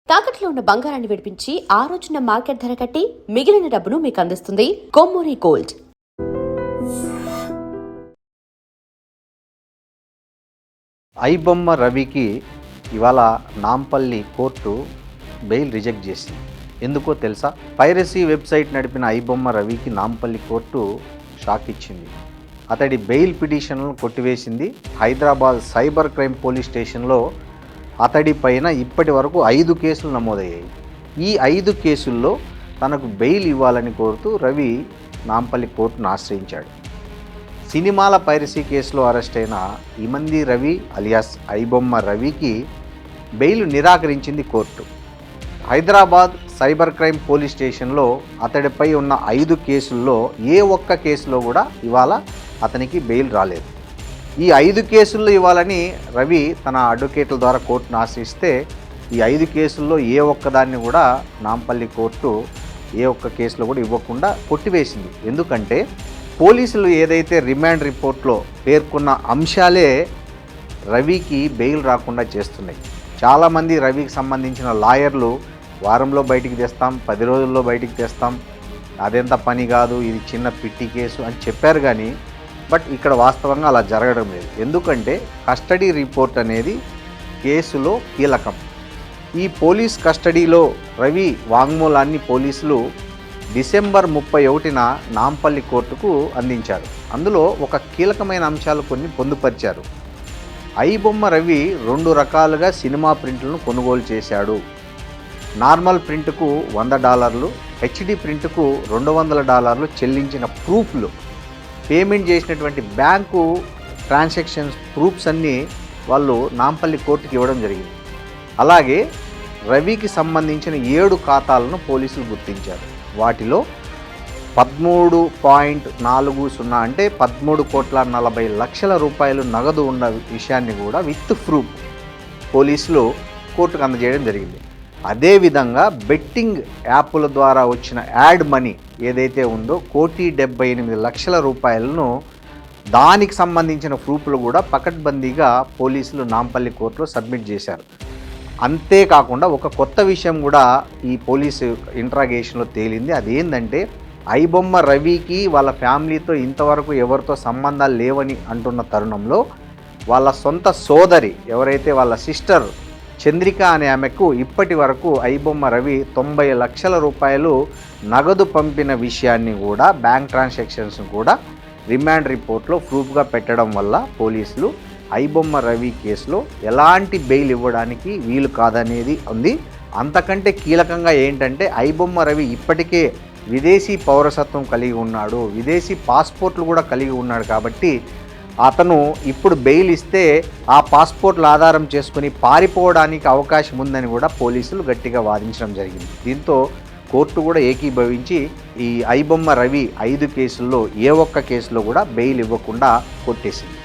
తాకట్లో ఉన్న బంగారాన్ని విడిపించి ఆ రోజున మార్కెట్ ధర కట్టి మిగిలిన డబ్బును మీకు అందిస్తుంది కొమ్మూరి గోల్డ్. ఐబొమ్మ రవికి ఇవాళ నాంపల్లి కోర్టు బెయిల్ రిజెక్ట్ చేసింది. ఎందుకో తెలుసా? పైరసీ వెబ్సైట్ నడిపిన ఐబొమ్మ రవికి నాంపల్లి కోర్టు షాక్ ఇచ్చింది. అతడి బెయిల్ పిటిషన్లను కొట్టివేసింది. హైదరాబాద్ సైబర్ క్రైమ్ పోలీస్ స్టేషన్లో అతడి పైన ఇప్పటి వరకు 5 కేసులు నమోదయ్యాయి. ఈ 5 కేసుల్లో తనకు బెయిల్ ఇవ్వాలని కోరుతూ రవి నాంపల్లి కోర్టును ఆశ్రయించాడు. సినిమాల పైరసీ కేసులో అరెస్ట్ అయిన ఇమంది రవి అలియాస్ ఐబొమ్మ రవికి బెయిల్ నిరాకరించింది court. Hyderabad cyber crime police స్టేషన్లో అతడిపై ఉన్న 5 కేసుల్లో ఏ ఒక్క కేసులో కూడా ఇవాళ అతనికి బెయిల్ రాలేదు. ఈ 5 కేసుల్లో ఇవ్వాలని రవి తన అడ్వకేట్ల ద్వారా కోర్టును ఆశ్రయిస్తే ఈ 5 కేసుల్లో ఏ ఒక్కదాన్ని కూడా నాంపల్లి కోర్టు ఏ ఒక్క కేసులో కూడా ఇవ్వకుండా కొట్టివేసింది. ఎందుకంటే పోలీసులు ఏదైతే రిమాండ్ రిపోర్ట్లో పేర్కొన్న అంశాలే రవికి బెయిల్ రాకుండా చేస్తున్నాయి. చాలామంది రవికి సంబంధించిన లాయర్లు వారంలో బయటికి తెస్తాం, 10 రోజుల్లో బయటికి తెస్తాం, అదెంత పని కాదు, ఇది చిన్న పిట్టి కేసు అని చెప్పారు. కానీ బట్ ఇక్కడ వాస్తవంగా అలా జరగడం లేదు. ఎందుకంటే కస్టడీ రిపోర్ట్ అనేది కేసులో కీలకం. ఈ పోలీస్ కస్టడీలో రవి వాంగ్మూలాన్ని పోలీసులు డిసెంబర్ 31న నాంపల్లి కోర్టుకు అందించారు. అందులో ఒక కీలకమైన అంశాలు కొన్ని పొందుపరిచారు. ఐబొమ్మ రవి 2 రకాలుగా సినిమా ప్రింట్లను కొనుగోలు చేశాడు. నార్మల్ ప్రింట్కు $100, హెచ్డి ప్రింట్కు $200 చెల్లించిన ప్రూఫ్లు, పేమెంట్ చేసినటువంటి బ్యాంకు ట్రాన్సాక్షన్స్ ప్రూఫ్స్ అన్నీ వాళ్ళు నాంపల్లి కోర్టుకి ఇవ్వడం జరిగింది. అలాగే రవికి సంబంధించిన 7 ఖాతాలను పోలీసులు గుర్తించారు. వాటిలో 13.40 అంటే 13,40,00,000 రూపాయలు నగదు ఉన్న విషయాన్ని కూడా విత్ ప్రూఫ్ పోలీసులు కోర్టుకు అందజేయడం జరిగింది. అదేవిధంగా బెట్టింగ్ యాప్ల ద్వారా వచ్చిన యాడ్ మనీ ఏదైతే ఉందో 1,78,00,000 రూపాయలను దానికి సంబంధించిన ప్రూఫ్లు కూడా పకడ్బందీగా పోలీసులు నాంపల్లి కోర్టులో సబ్మిట్ చేశారు. అంతేకాకుండా ఒక కొత్త విషయం కూడా ఈ పోలీసు ఇంట్రాగేషన్లో తేలింది. అదేంటంటే ఐబొమ్మ రవికి వాళ్ళ ఫ్యామిలీతో ఇంతవరకు ఎవరితో సంబంధాలు లేవని అంటున్న తరుణంలో వాళ్ళ సొంత సోదరి ఎవరైతే వాళ్ళ సిస్టర్ చంద్రిక అనే ఆమెకు ఇప్పటి వరకు ఐబొమ్మ రవి 90 లక్షల రూపాయలు నగదు పంపిన విషయాన్ని కూడా బ్యాంక్ ట్రాన్సాక్షన్స్ కూడా రిమాండ్ రిపోర్ట్లో ప్రూఫ్గా పెట్టడం వల్ల పోలీసులు ఐబొమ్మ రవి కేసులో ఎలాంటి బెయిల్ ఇవ్వడానికి వీలు కాదనేది ఉంది. అంతకంటే కీలకంగా ఏంటంటే ఐబొమ్మ రవి ఇప్పటికే విదేశీ పౌరసత్వం కలిగి ఉన్నాడు, విదేశీ పాస్పోర్ట్లు కూడా కలిగి ఉన్నాడు. కాబట్టి అతను ఇప్పుడు బెయిల్ ఇస్తే ఆ పాస్పోర్ట్ల ఆధారం చేసుకుని పారిపోవడానికి అవకాశం ఉందని కూడా పోలీసులు గట్టిగా వాదించడం జరిగింది. దీంతో కోర్టు కూడా ఏకీభవించి ఈ ఐబొమ్మ రవి 5 కేసుల్లో ఏ ఒక్క కేసులో కూడా బెయిల్ ఇవ్వకుండా కొట్టేసింది.